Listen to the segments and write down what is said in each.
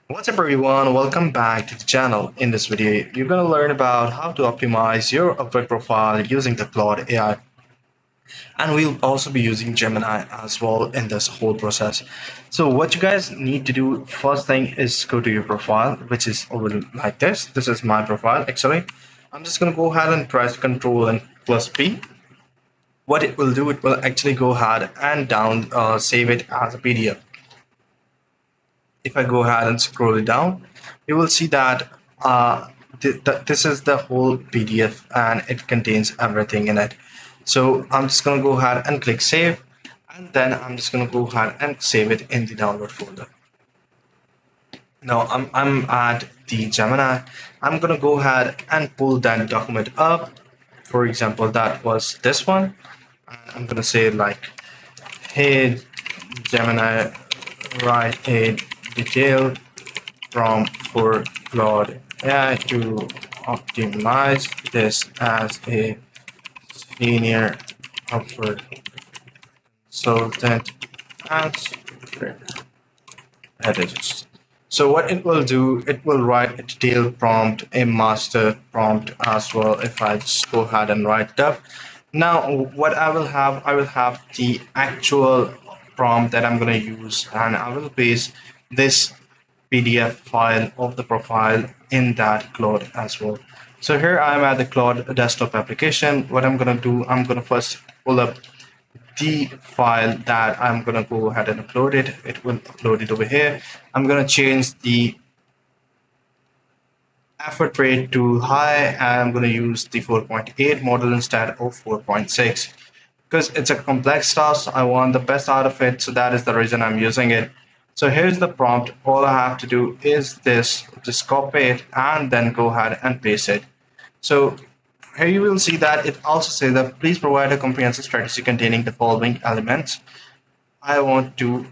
What's up everyone, welcome back to the channel. In this video, you're going to learn about how to optimize your Upwork profile using the Claude AI. And we'll also be using Gemini as well in this whole process. So what you guys need to do, first thing is go to your profile, which is over like this. This is my profile actually. I'm just going to go ahead and press Control and plus P. What it will do, it will actually go ahead and save it as a PDF. If I go ahead and scroll it down, you will see that this is the whole PDF and it contains everything in it. So I'm just going to go ahead and click save, and then I'm just going to go ahead and save it in the download folder. Now I'm at the Gemini. I'm going to go ahead and pull that document up. For example, that was this one. And I'm going to say like, hey Gemini, write a detailed prompt for Claude AI to optimize this as a senior Upwork consultant and editors. So what it will do, it will write a detailed prompt, a master prompt as well. If I just go ahead and write it up. Now what I will have the actual prompt that I'm going to use, and I will paste this PDF file of the profile in that Claude as well. So here I'm at the Claude desktop application. What I'm going to do, I'm going to first pull up the file that I'm going to go ahead and upload it. It will upload it over here. I'm going to change the effort rate to high, and I'm going to use the 4.8 model instead of 4.6 because it's a complex task. I want the best out of it, so that is the reason I'm using it. So here's the prompt. All I have to do is this, just copy it and then go ahead and paste it. So here you will see that it also says that please provide a comprehensive strategy containing the following elements. I want to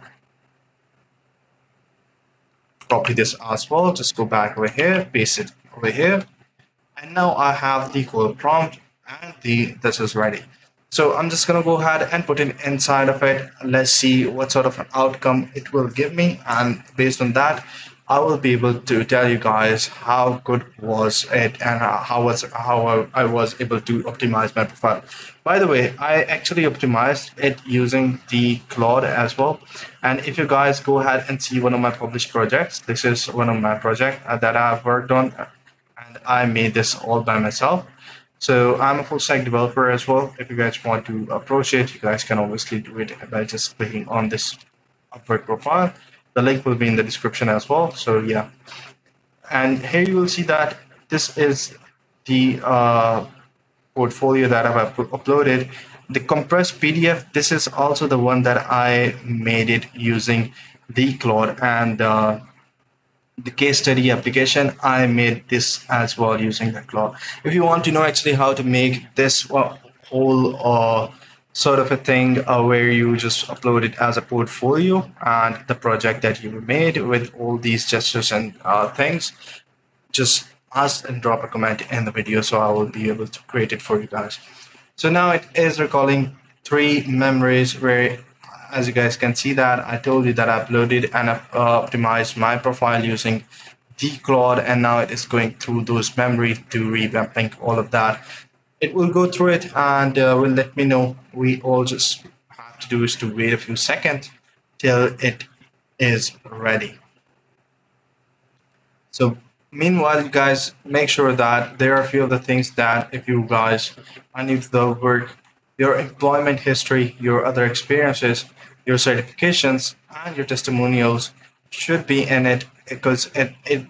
copy this as well. Just go back over here, paste it over here. And now I have the whole prompt and this is ready. So I'm just gonna go ahead and put it inside of it. Let's see what sort of an outcome it will give me, and based on that, I will be able to tell you guys how good was it and how I was able to optimize my profile. By the way, I actually optimized it using the Claude as well. And if you guys go ahead and see one of my published projects, this is one of my projects that I've worked on, and I made this all by myself. So I'm a full stack developer as well. If you guys want to approach it, you guys can obviously do it by just clicking on this Upwork profile. The link will be in the description as well. So yeah, and here you will see that this is the portfolio that I've uploaded. The compressed PDF, this is also the one that I made it using the Claude, and the case study application, I made this as well using the Claude. If you want to know actually how to make this whole sort of a thing where you just upload it as a portfolio and the project that you made with all these gestures and things, just ask and drop a comment in the video so I will be able to create it for you guys. So now it is recalling three memories where, as you guys can see, that I told you that I uploaded and optimized my profile using the Claude, and now it is going through those memories to revamping all of that. It will go through it and will let me know. We all just have to do is to wait a few seconds till it is ready. So meanwhile, you guys make sure that there are a few of the things that if you guys are new to the work, your employment history, your other experiences, your certifications, and your testimonials should be in it because it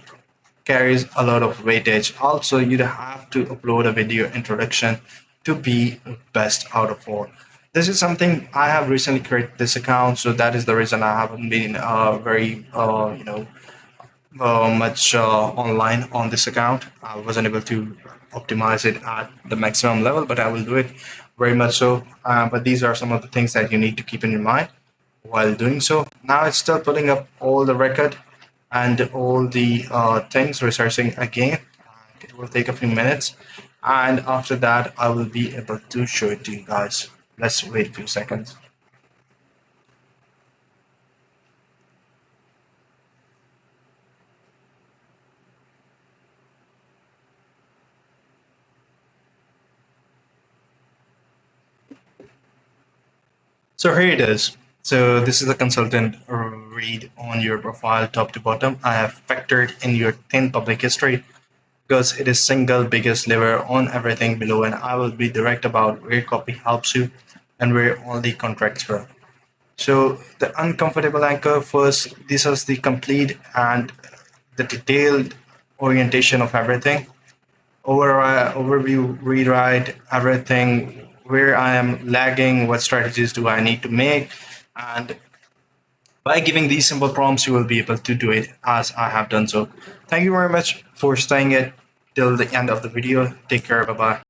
carries a lot of weightage. Also, you have to upload a video introduction to be best out of all. This is something I have recently created this account, so that is the reason I haven't been very much online on this account. I wasn't able to optimize it at the maximum level, but I will do it very much so. But these are some of the things that you need to keep in your mind while doing so. Now it's still putting up all the record and all the things researching again. It will take a few minutes, and after that I will be able to show it to you guys. Let's wait a few seconds. So here it is. So this is a consultant read on your profile top to bottom. I have factored in your thin public history because it is single biggest lever on everything below, and I will be direct about where copy helps you and where only contracts will. So the uncomfortable anchor first, this is the complete and the detailed orientation of everything. Overview, rewrite everything, where I am lagging, what strategies do I need to make, and by giving these simple prompts, you will be able to do it as I have done so. Thank you very much for staying it till the end of the video. Take care. Bye bye.